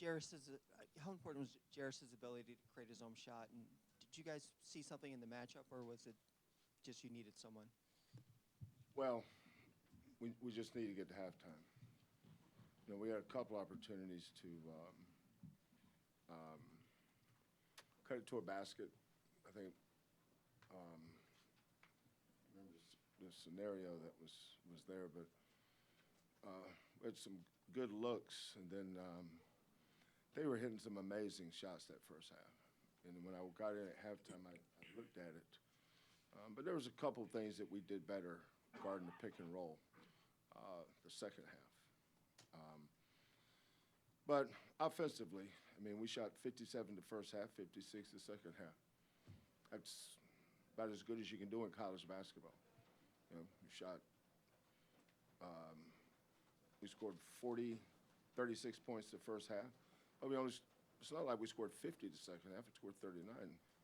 How important was Jarace's ability to create his own shot? And did you guys see something in the matchup, or was it just you needed someone? Well, we just need to get to halftime. We had a couple opportunities to um, cut it to a basket. I think remember the scenario that was there, but we had some good looks, and then they were hitting some amazing shots that first half. And when I got in at halftime, I looked at it. But there was a couple of things that we did better guarding the pick and roll the second half. But offensively, I mean, we shot 57 the first half, 56 the second half. That's about as good as you can do in college basketball. We shot, we scored 36 points the first half. But it's not like we scored 50 the second half, we scored 39.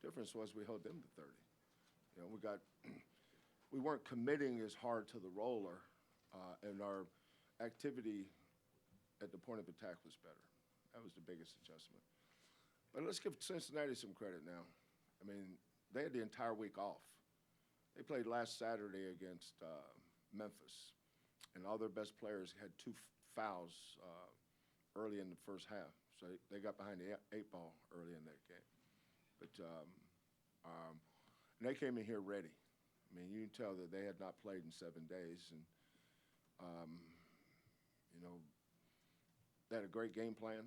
Difference was we held them to 30. We weren't committing as hard to the roller, and our activity at the point of attack was better. That was the biggest adjustment. But let's give Cincinnati some credit now. I mean, they had the entire week off. They played last Saturday against Memphis, and all their best players had 2 fouls early in the first half. So they got behind the 8 ball early in that game. But and they came in here ready. I mean, you can tell that they had not played in 7 days, and they had a great game plan.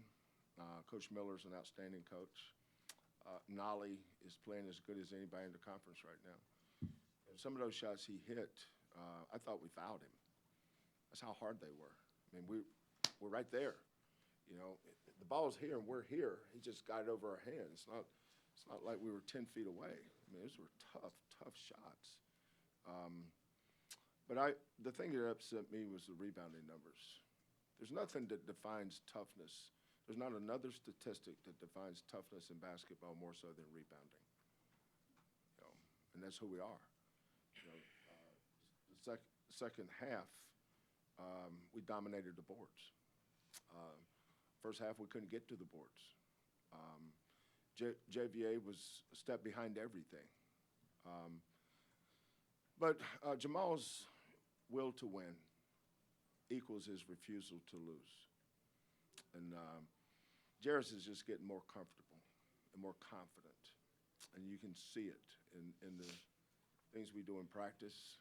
Coach Miller's an outstanding coach. Nolly is playing as good as anybody in the conference right now. And some of those shots he hit, I thought we fouled him. That's how hard they were. I mean, we're right there. The ball's here and we're here. He just got it over our hands. It's not like we were 10 feet away. I mean, those were tough shots. But the thing that upset me was the rebounding numbers. There's nothing that defines toughness. There's not another statistic that defines toughness in basketball more so than rebounding. And that's who we are. The second half, we dominated the boards. First half, we couldn't get to the boards. JVA was a step behind everything. But Jamal's will to win equals his refusal to lose. And Jarace is just getting more comfortable and more confident. And you can see it in the things we do in practice.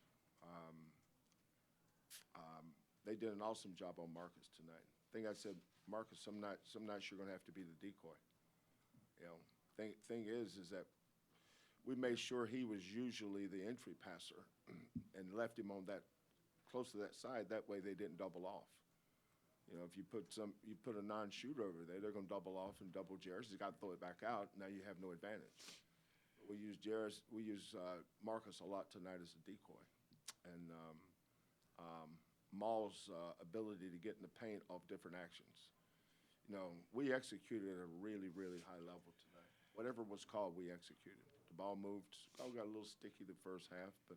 They did an awesome job on Marcus tonight. I think I said, Marcus, some nights you're going to have to be the decoy. Thing is that we made sure he was usually the entry passer and left him on that close to that side. That way they didn't double off. If you put a non-shooter over there, they're going to double off and double Jarace. He's got to throw it back out. Now you have no advantage. We use Marcus a lot tonight as a decoy, and Maul's ability to get in the paint off different actions. We executed at a really, really high level tonight. Whatever was called, we executed. The ball moved. Ball got a little sticky the first half, but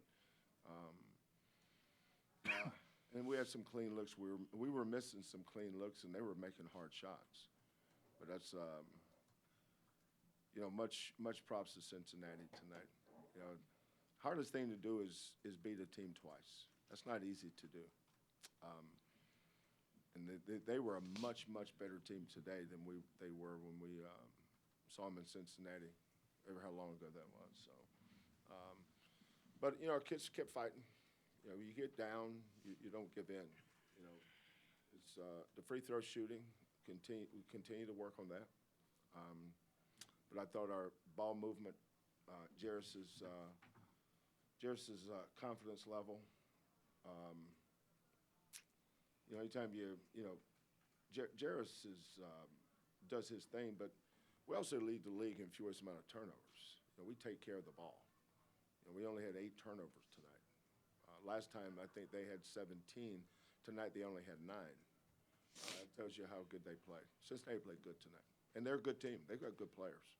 and we had some clean looks. We were missing some clean looks, and they were making hard shots. But that's much props to Cincinnati tonight. Hardest thing to do is beat a team twice. That's not easy to do. And they were a much better team today than they were when we saw them in Cincinnati, ever how long ago that was. So, but our kids kept fighting. You get down, you don't give in. It's the free throw shooting. We continue to work on that. But I thought our ball movement, Jarace's confidence level. Anytime Jarace does his thing, but we also lead the league in fewest amount of turnovers. We take care of the ball. We only had 8 turnovers tonight. Last time, I think they had 17. Tonight, they only had 9. That tells you how good they played. Cincinnati played good tonight. And they're a good team. They've got good players.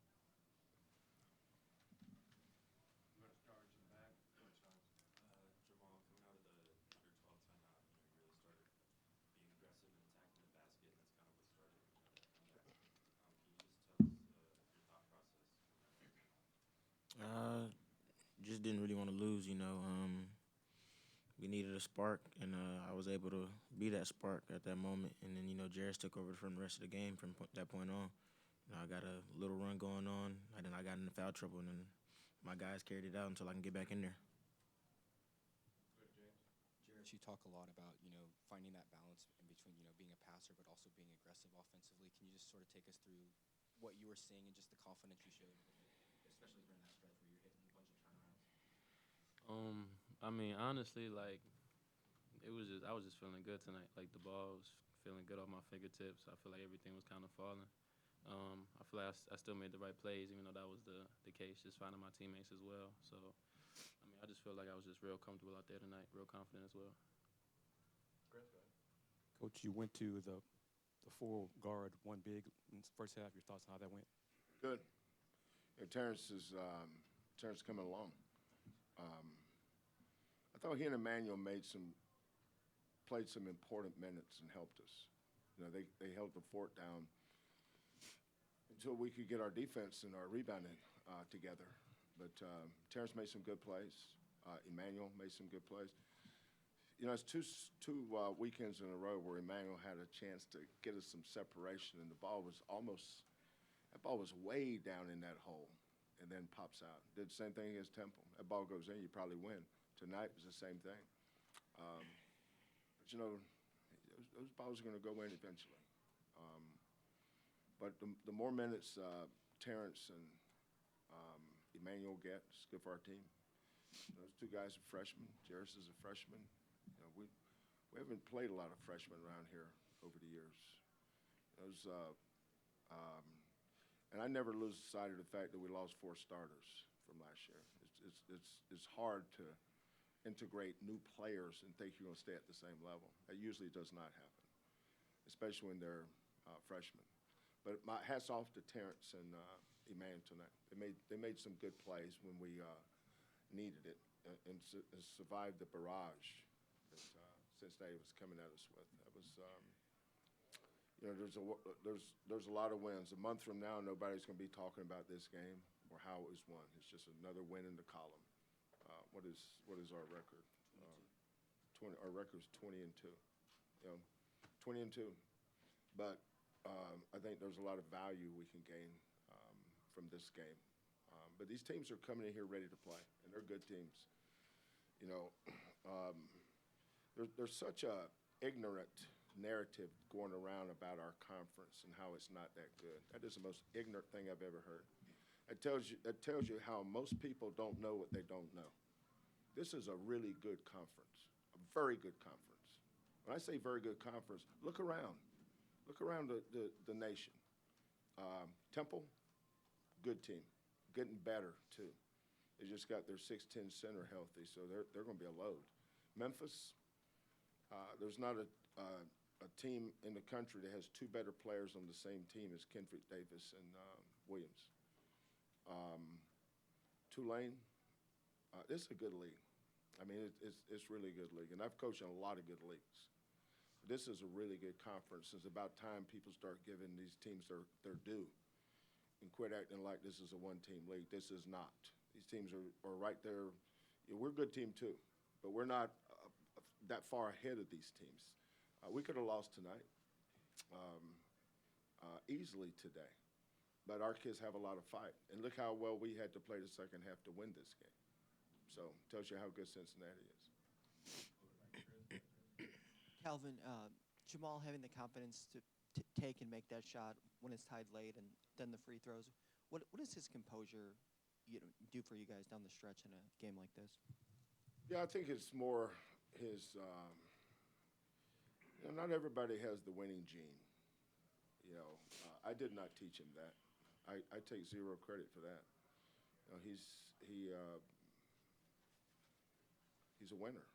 just didn't really want to lose. We needed a spark, and I was able to be that spark at that moment. And then Jarace took over from the rest of the game from that point on. I got a little run going on, and then I got into foul trouble, and then my guys carried it out until I can get back in there. Jarace, you talk a lot about, finding that balance in between, being a passer but also being aggressive offensively. Can you just sort of take us through what you were seeing and just the confidence you showed, especially during that stretch where you're hitting a bunch of turnarounds? Honestly, like, I was just feeling good tonight. Like, the ball was feeling good off my fingertips. I feel like everything was kind of falling. I feel like I still made the right plays, even though that was the case, just finding my teammates as well. So, I just feel like I was just real comfortable out there tonight, real confident as well. Coach, you went to the four guard, one big in the first half. Your thoughts on how that went? Good. Terrence coming along. I thought he and Emmanuel played some important minutes and helped us. They held the fort down until we could get our defense and our rebounding together. But Terrence made some good plays. Emmanuel made some good plays. It's two weekends in a row where Emmanuel had a chance to get us some separation, and that ball was way down in that hole, and then pops out. Did the same thing against Temple. That ball goes in, you probably win. Tonight was the same thing. Those balls are going to go in eventually. But the more minutes Terrence and Emmanuel get, it's good for our team. Those two guys are freshmen. Jarace is a freshman. We haven't played a lot of freshmen around here over the years. And I never lose sight of the fact that we lost 4 starters from last year. It's hard to integrate new players and think you're going to stay at the same level. That usually does not happen, especially when they're freshmen. But my hats off to Terrence and Emmanuel tonight. They made some good plays when we needed it and survived the barrage that Cincinnati was coming at us with. That was, there's a lot of wins. A month from now, nobody's going to be talking about this game or how it was won. It's just another win in the column. What is our record? Our record's 20-2. 20-2. But I think there's a lot of value we can gain from this game. But these teams are coming in here ready to play, and they're good teams. There's such a ignorant narrative going around about our conference and how it's not that good. That is the most ignorant thing I've ever heard. It tells you how most people don't know what they don't know. This is a really good conference, a very good conference. When I say very good conference, look around. Look around the nation. Temple, good team, getting better too. They just got their 6'10" center healthy, so they're going to be a load. Memphis, there's not a team in the country that has 2 better players on the same team as Kendrick Davis and Williams. Tulane, this is a good league. I mean, it's really a good league, and I've coached in a lot of good leagues. This is a really good conference. It's about time people start giving these teams their due and quit acting like this is a one-team league. This is not. These teams are right there. We're a good team too, but we're not that far ahead of these teams. We could have lost tonight easily today, but our kids have a lot of fight. And look how well we had to play the second half to win this game. So it tells you how good Cincinnati is. Kelvin, Jamal having the confidence to take and make that shot when it's tied late and then the free throws, what does his composure do for you guys down the stretch in a game like this? Yeah, I think it's more his not everybody has the winning gene. I did not teach him that. I take zero credit for that. He's a winner.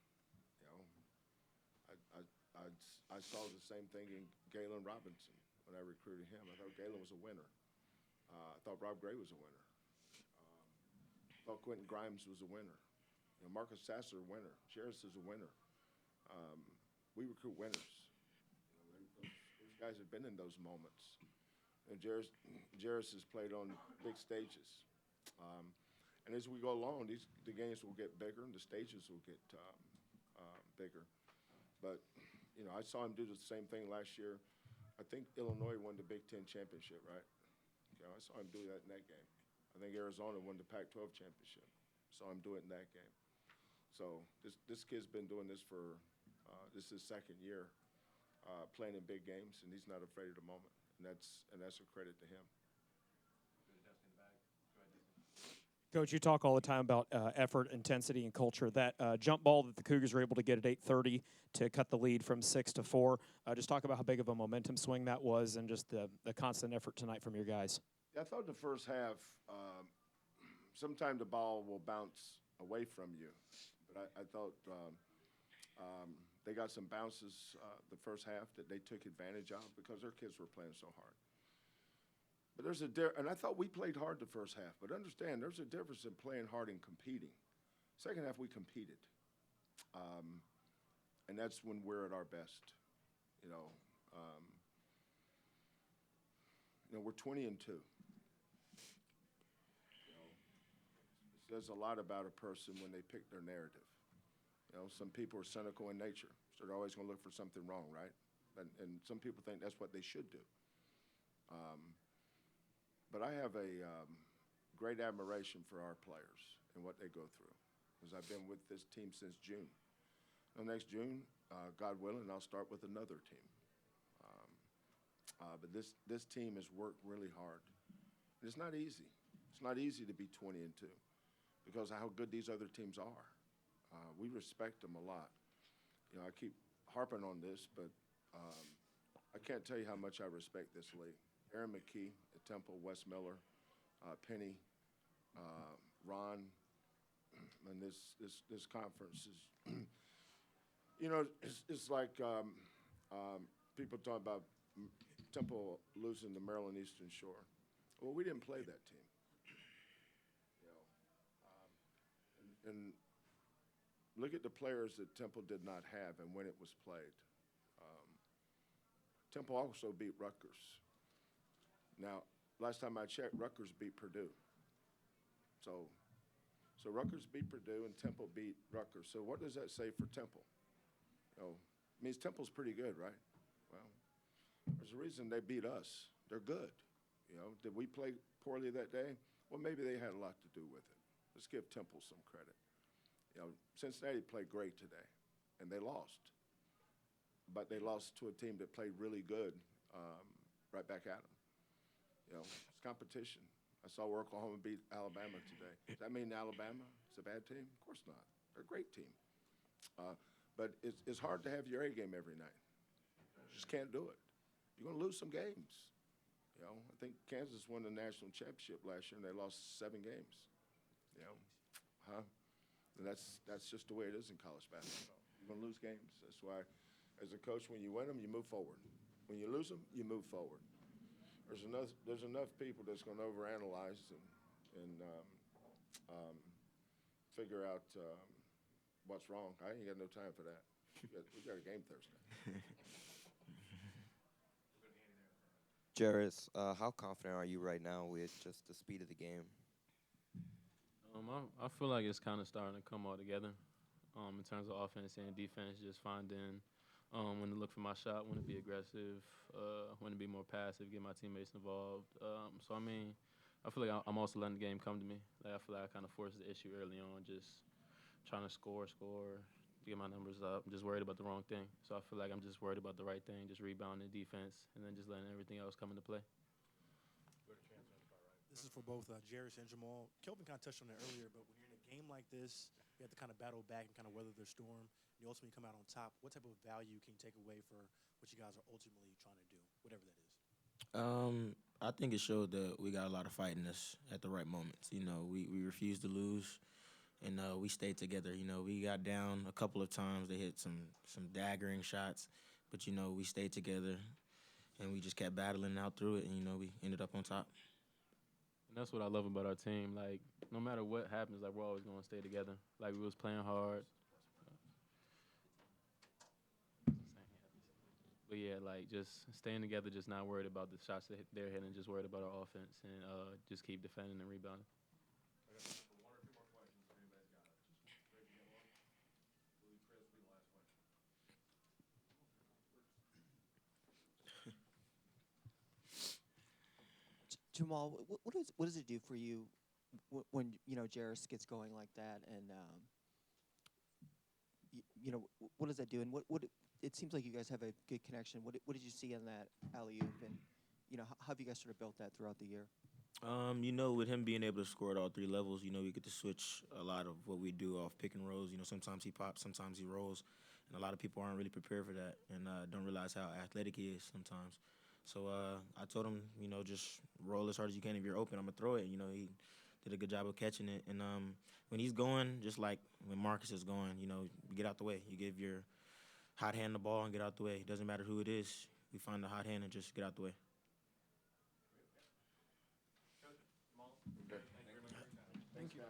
I saw the same thing in Galen Robinson when I recruited him. I thought Galen was a winner. I thought Rob Gray was a winner. I thought Quentin Grimes was a winner. Marcus Sasser, a winner. Jarace is a winner. We recruit winners. Those guys have been in those moments. And Jarace has played on big stages. And as we go along, the games will get bigger and the stages will get bigger. But, you know, I saw him do the same thing last year. I think Illinois won the Big Ten championship, right? You know, I saw him do that in that game. I think Arizona won the Pac-12 championship. Saw him do it in that game. So this kid's been doing this for this is his second year playing in big games, and he's not afraid of the moment. And that's a credit to him. Coach, you talk all the time about effort, intensity, and culture. That jump ball that the Cougars were able to get at 8:30 to cut the lead from 6 to 4. Just talk about how big of a momentum swing that was, and just the constant effort tonight from your guys. Yeah, I thought the first half, sometimes the ball will bounce away from you, but I thought they got some bounces the first half that they took advantage of because their kids were playing so hard. But there's and I thought we played hard the first half, but understand there's a difference in playing hard and competing. Second half, we competed. And that's when we're at our best, you know. We're 20-2. You know, it says a lot about a person when they pick their narrative. You know, some people are cynical in nature, so they're always going to look for something wrong, right? And some people think that's what they should do. But I have a great admiration for our players and what they go through, because I've been with this team since June. Next June, God willing, I'll start with another team. But this team has worked really hard. And it's not easy. It's not easy to be 20-2 because of how good these other teams are. We respect them a lot. You know, I keep harping on this, but I can't tell you how much I respect this league. Aaron McKee at Temple, Wes Miller, Penny, Ron, and this conference is, you know, it's like people talk about Temple losing to Maryland Eastern Shore. Well, we didn't play that team. You know, and look at the players that Temple did not have and when it was played. Temple also beat Rutgers. Now, last time I checked, Rutgers beat Purdue. So Rutgers beat Purdue and Temple beat Rutgers. So what does that say for Temple? You know, it means Temple's pretty good, right? Well, there's a reason they beat us. They're good. You know, did we play poorly that day? Well, maybe they had a lot to do with it. Let's give Temple some credit. You know, Cincinnati played great today, and they lost. But they lost to a team that played really good right back at them. You know, it's competition. I saw Oklahoma beat Alabama today. Does that mean Alabama is a bad team? Of course not. They're a great team. But it's hard to have your A game every night. You just can't do it. You're going to lose some games. You know, I think Kansas won the national championship last year, and they lost 7 games. You know, and that's just the way it is in college basketball. You're going to lose games. That's why, as a coach, when you win them, you move forward. When you lose them, you move forward. There's enough people that's going to overanalyze and figure out what's wrong. I ain't got no time for that. We got a game Thursday. Jarace, how confident are you right now with just the speed of the game? I feel like it's kind of starting to come all together in terms of offense and defense, just finding when to look for my shot, when to be aggressive, when to be more passive, get my teammates involved. So, I mean, I feel like I'm also letting the game come to me. Like, I feel like I kind of forced the issue early on, just trying to score, get my numbers up. I'm just worried about the wrong thing. So I feel like I'm just worried about the right thing, just rebounding defense, and then just letting everything else come into play. This is for both Jarace and Jamal. Kelvin kind of touched on it earlier, but when you're in a game like this, you have to kind of battle back and kind of weather the storm. You ultimately come out on top. What type of value can you take away for what you guys are ultimately trying to do, whatever that is? I think it showed that we got a lot of fight in us at the right moments. You know, we refused to lose, and we stayed together. You know, we got down a couple of times. They hit some daggering shots, but, you know, we stayed together, and we just kept battling out through it, and, you know, we ended up on top. And that's what I love about our team. Like, no matter what happens, like, we're always going to stay together. Like, we was playing hard. But, yeah, like, just staying together, just not worried about the shots that they're hitting, just worried about our offense, and just keep defending and rebounding. Jamal, what does it do for you when Jarace gets going like that, and what does that do, and what it seems like you guys have a good connection. What did you see in that alley-oop, and how have you guys sort of built that throughout the year? With him being able to score at all three levels, we get to switch a lot of what we do off pick and rolls. Sometimes he pops, sometimes he rolls, and a lot of people aren't really prepared for that and don't realize how athletic he is sometimes. So I told him, just roll as hard as you can. If you're open, I'm gonna throw it. He did a good job of catching it. And when he's going, just like when Marcus is going, get out the way. You give your hot hand the ball and get out the way. It doesn't matter who it is. We find the hot hand and just get out the way. Thank you.